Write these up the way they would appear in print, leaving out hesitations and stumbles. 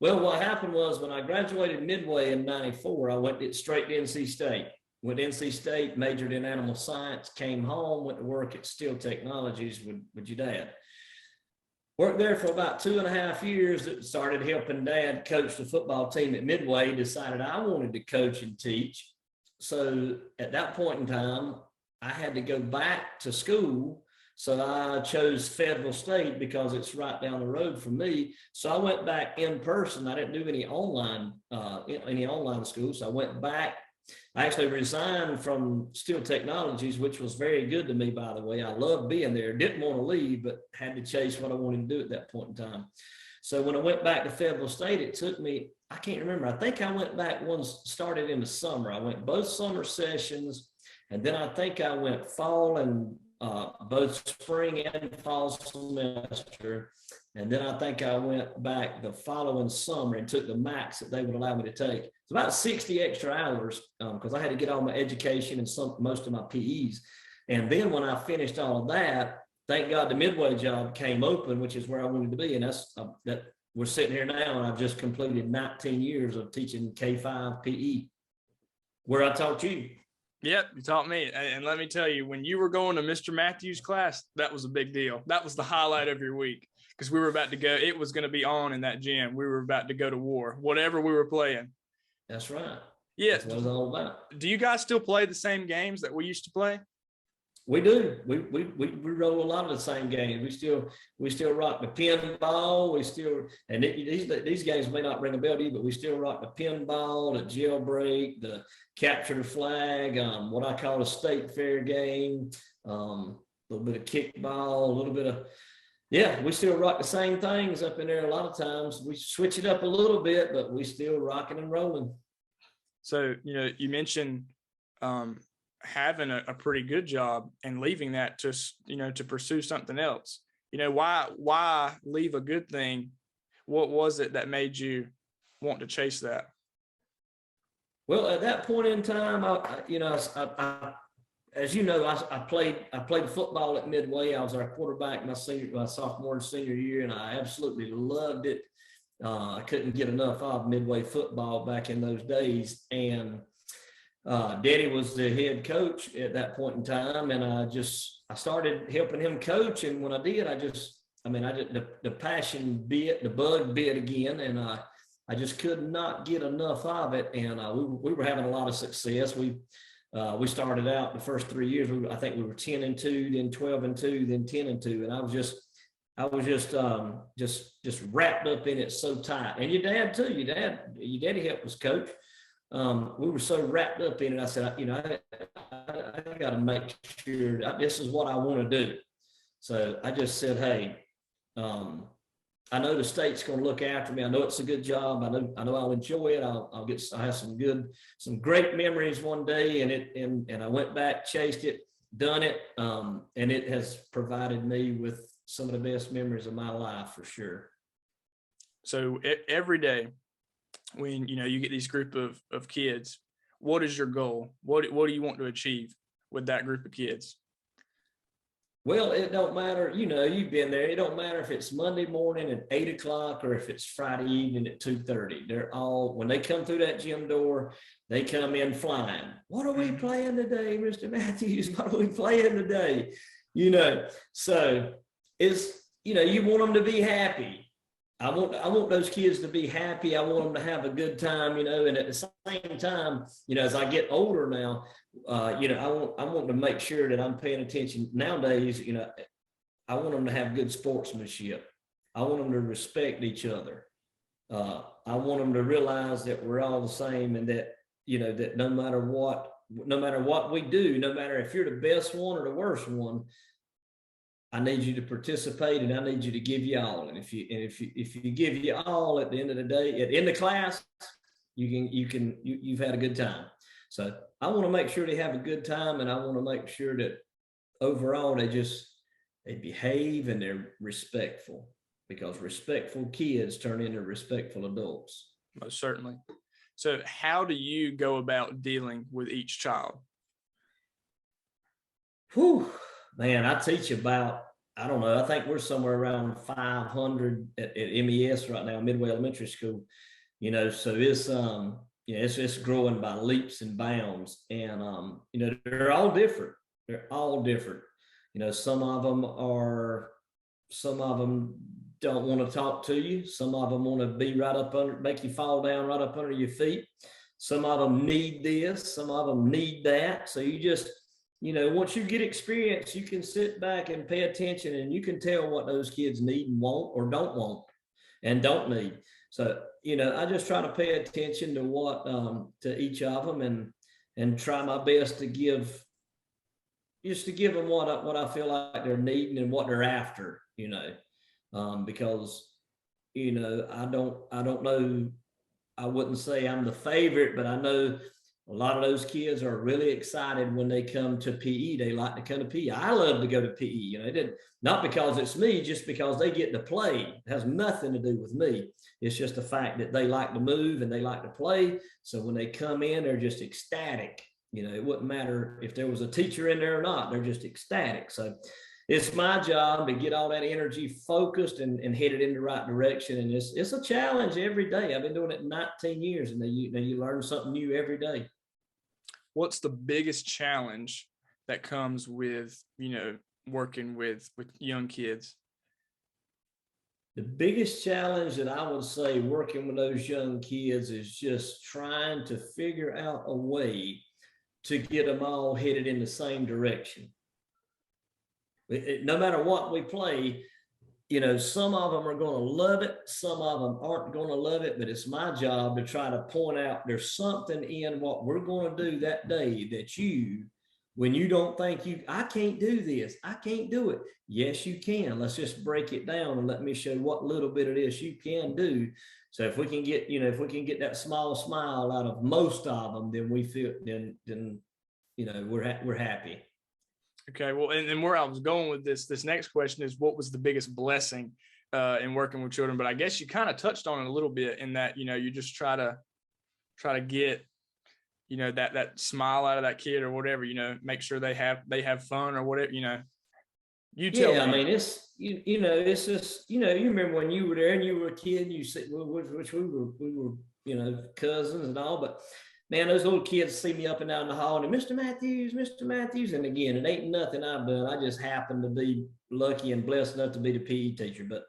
Well, what happened was when I graduated midway in '94, I went straight to NC State. Went to NC State, majored in animal science, came home, went to work at Steel Technologies with your dad. Worked there for about 2.5 years. Started helping dad coach the football team at Midway. Decided I wanted to coach and teach. So at that point in time, I had to go back to school. So I chose Federal State because it's right down the road from me. So I went back in person. I didn't do any online school. So I went back. I actually resigned from Steel Technologies, which was very good to me, by the way. I loved being there. Didn't want to leave, but had to chase what I wanted to do at that point in time. So when I went back to Federal State, it took me, I can't remember. I think I went back once, started in the summer. I went both summer sessions, and then I think I went fall and both spring and fall semester. And then I think I went back the following summer and took the max that they would allow me to take. It's about 60 extra hours because I had to get all my education and most of my PEs. And then when I finished all of that, thank God the Midway job came open, which is where I wanted to be. And that's that we're sitting here now, and I've just completed 19 years of teaching K5 PE, where I taught you. Yep, you taught me. And let me tell you, when you were going to Mr. Matthews' class, that was a big deal. That was the highlight of your week because we were about to go. It was going to be on in that gym. We were about to go to war, whatever we were playing. That's right. Yeah. That's what it's all about. Do you guys still play the same games that we used to play? We do. We roll a lot of the same games. We still rock the pinball. We still, and these games may not ring a bell to you, but we still rock the pinball, the jailbreak, the capture the flag, what I call a state fair game, a little bit of kickball, a little bit of, yeah, we still rock the same things up in there. A lot of times we switch it up a little bit, but we still rocking and rolling. So, you mentioned having a pretty good job and leaving that to pursue something else. Why leave a good thing? What was it that made you want to chase that? Well, at that point in time, as you know, I played football at Midway. I was our quarterback my sophomore and senior year, and I absolutely loved it. I couldn't get enough of Midway football back in those days, and Daddy was the head coach at that point in time, and I started helping him coach. And when I did, the passion bit, the bug bit again, and I just could not get enough of it. And we were having a lot of success. We started out the first 3 years. I think we were 10-2, then 12-2, then 10-2, and I was just wrapped up in it so tight. And your dad too. Your daddy helped us coach. We were so wrapped up in it. I said, I got to make sure this is what I want to do. So I just said, hey, I know the state's going to look after me. I know it's a good job. I know I'll enjoy it. I'll have some great memories one day. And I went back, chased it, done it. And it has provided me with some of the best memories of my life for sure. So every day, when you get these group of kids, what is your goal? What do you want to achieve with that group of kids? Well, it don't matter. You've been there. It don't matter if it's Monday morning at 8:00 or if it's Friday evening at 2:30. They're all, when they come through that gym door, they come in flying. What are we playing today, Mr. Matthews? What are we playing today? So it's, you want them to be happy. I want those kids to be happy. I want them to have a good time, and at the same time, as I get older now, I want to make sure that I'm paying attention nowadays. I want them to have good sportsmanship. I want them to respect each other. I want them to realize that we're all the same, and that, that no matter what we do, no matter if you're the best one or the worst one, I need you to participate, and I need you to give you all. And if you give you all at the end of the day, at the end of class, you've had a good time. So I want to make sure they have a good time, and I want to make sure that overall they behave and they're respectful, because respectful kids turn into respectful adults. Most certainly. So how do you go about dealing with each child? Whew. Man, I teach about I don't know. I think we're somewhere around 500 at MES right now, Midway Elementary School. So it's growing by leaps and bounds, and they're all different. They're all different. Some of them don't want to talk to you. Some of them want to be right up under, make you fall down right up under your feet. Some of them need this, some of them need that. So you just, once you get experience, you can sit back and pay attention, and you can tell what those kids need and want or don't want and don't need. So, I just try to pay attention to what, to each of them, and try my best to give them what I feel like they're needing and what they're after, because, I don't know, I wouldn't say I'm the favorite, but I know a lot of those kids are really excited when they come to PE. They like to come to PE. I love to go to PE. Not because it's me, just because they get to play. It has nothing to do with me. It's just the fact that they like to move and they like to play. So when they come in, they're just ecstatic. It wouldn't matter if there was a teacher in there or not. They're just ecstatic. So it's my job to get all that energy focused and headed in the right direction. And it's a challenge every day. I've been doing it 19 years, and you learn something new every day. What's the biggest challenge that comes with, working with young kids? The biggest challenge that I would say working with those young kids is just trying to figure out a way to get them all headed in the same direction. No matter what we play, some of them are going to love it. Some of them aren't going to love it, but it's my job to try to point out there's something in what we're going to do that day that when you don't think I can't do this, I can't do it. Yes, you can. Let's just break it down and let me show what little bit of this you can do. So if we can get that small smile out of most of them, then we feel, then we're happy. Okay, well, and where I was going with this next question is, what was the biggest blessing in working with children? But I guess you kind of touched on it a little bit in that, you just try to get, that smile out of that kid or whatever, make sure they have fun or whatever, you tell me. I mean, it's, it's just, you remember when you were there and you were a kid, you said, which we were, cousins and all, but man, those little kids see me up and down the hall and Mr. Matthews. And again, it ain't nothing I've done. I just happen to be lucky and blessed enough to be the PE teacher. But,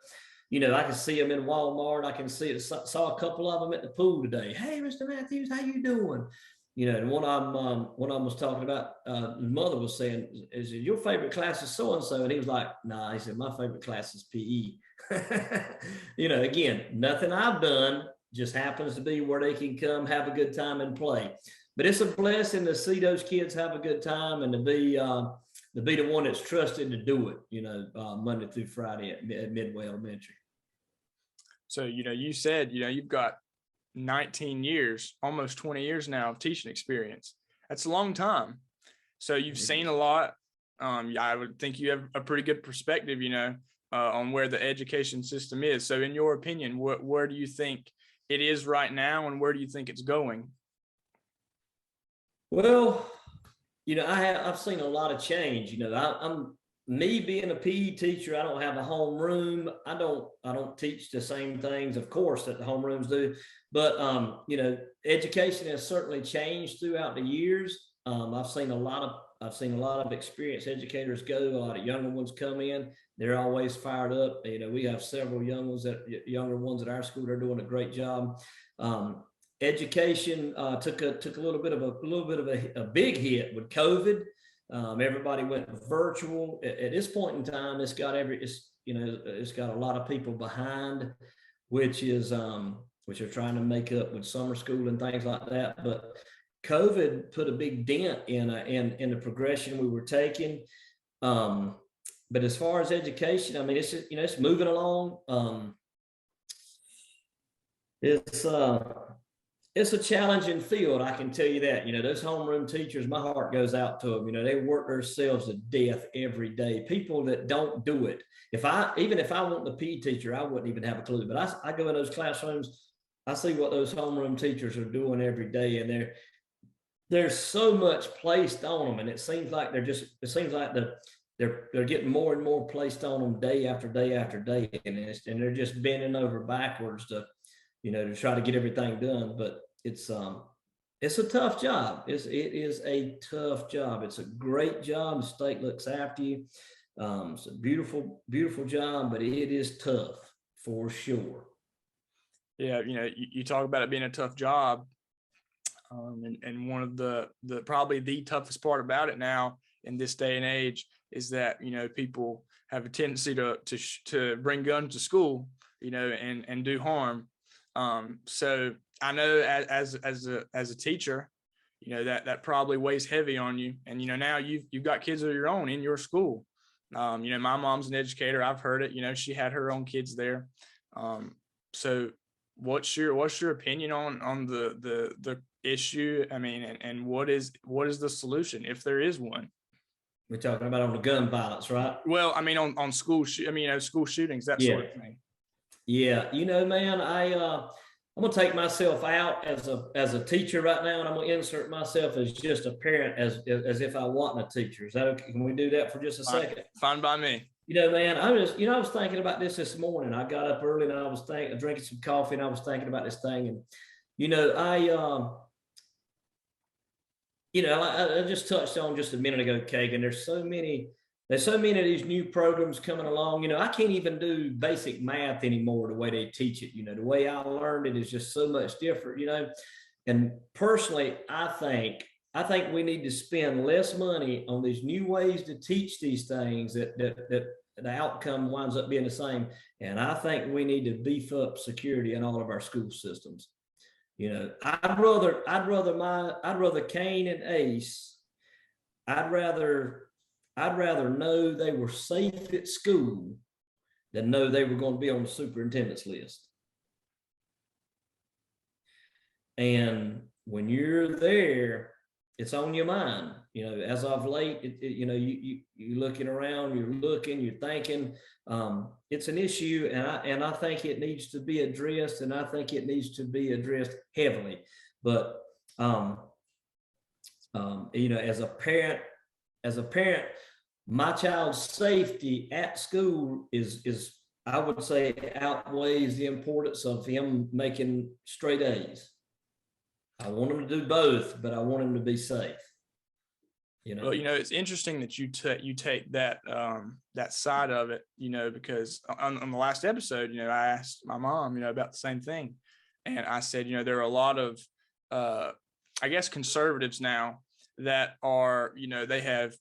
I can see them in Walmart. I can saw a couple of them at the pool today. Hey, Mr. Matthews, how you doing? And one of them was talking about, his mother was saying, is it your favorite class is so-and-so? And he was like, nah, he said, my favorite class is PE. Again, nothing I've done, just happens to be where they can come have a good time and play. But it's a blessing to see those kids have a good time and to be the one that's trusted to do it, Monday through Friday at Midway Elementary. So, you said, you've got 19 years, almost 20 years now of teaching experience. That's a long time. So you've seen a lot. I would think you have a pretty good perspective, on where the education system is. So in your opinion, where do you think it is right now, and where do you think it's going? Well, I've seen a lot of change. I'm me being a PE teacher. I don't have a homeroom. I don't teach the same things, of course, that the homerooms do. But education has certainly changed throughout the years. I've seen a lot of experienced educators go. A lot of younger ones come in. They're always fired up. We have several younger ones at our school. They're doing a great job. Education took a little bit of a big hit with COVID. Everybody went virtual. At this point in time, it's got a lot of people behind, which are trying to make up with summer school and things like that. But COVID put a big dent in the progression we were taking. But as far as education, I mean, it's just, it's moving along. It's a challenging field, I can tell you that. Those homeroom teachers, my heart goes out to them. They work themselves to death every day. People that don't do it. Even if I want the PE teacher, I wouldn't even have a clue. But I go in those classrooms, I see what those homeroom teachers are doing every day, and there's so much placed on them, and it seems like they're getting more and more placed on them day after day after day, and they're just bending over backwards to, to try to get everything done. But it's a tough job. It is a tough job. It's a great job. The state looks after you. It's a beautiful, beautiful job, but it is tough for sure. Yeah, you talk about it being a tough job, and one of the probably the toughest part about it now in this day and age is that people have a tendency to bring guns to school, and do harm. So I know as a teacher, that probably weighs heavy on you, and now you've got kids of your own in your school. My mom's an educator. I've heard it. She had her own kids there. So what's your opinion on the issue? I mean, and what is the solution if there is one? We're talking about on the gun violence, right? Well, I mean, on school, school shootings, that sort of thing. Yeah, man, I'm gonna take myself out as a teacher right now, and I'm gonna insert myself as just a parent, as if I wasn't a teacher. Is that okay? Can we do that for just a second? Fine by me. Man, I was thinking about this morning. I got up early and I was drinking some coffee, and I was thinking about this thing, and I just touched on just a minute ago, Caegan. There's so many of these new programs coming along. I can't even do basic math anymore the way they teach it. The way I learned it is just so much different. And personally, I think we need to spend less money on these new ways to teach these things that the outcome winds up being the same. And I think we need to beef up security in all of our school systems. I'd rather Cain and Ace. I'd rather know they were safe at school than know they were going to be on the superintendent's list. And when you're there, it's on your mind. As of late, you're looking around, you're thinking. It's an issue, and I think it needs to be addressed, and I think it needs to be addressed heavily. But as a parent, my child's safety at school is I would say outweighs the importance of him making straight A's. I want him to do both, but I want him to be safe. Well, it's interesting that you take that that side of it, because on the last episode, I asked my mom, about the same thing, and I said, there are a lot of, I guess, conservatives now that are, they have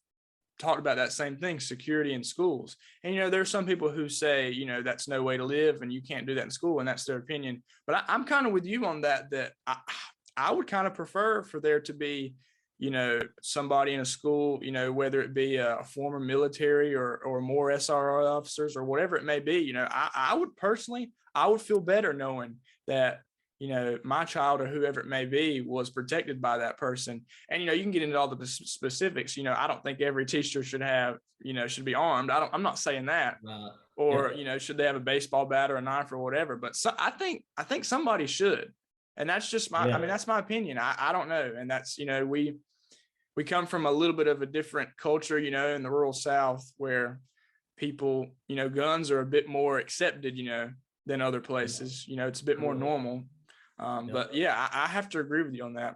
talked about that same thing, security in schools, and there are some people who say, that's no way to live, and you can't do that in school, and that's their opinion. But I'm kind of with you on that. That I would kind of prefer for there to be, somebody in a school, whether it be a former military or more SRO officers or whatever it may be. I would feel better knowing that, my child or whoever it may be was protected by that person. And, you can get into all the specifics. I don't think every teacher should have, should be armed. I'm not saying that. Or, should they have a baseball bat or a knife or whatever. But I think somebody should. And that's just that's my opinion. I don't know. And that's, we come from a little bit of a different culture, in the rural South, where people, guns are a bit more accepted, than other places. It's a bit more normal. But yeah, I have to agree with you on that.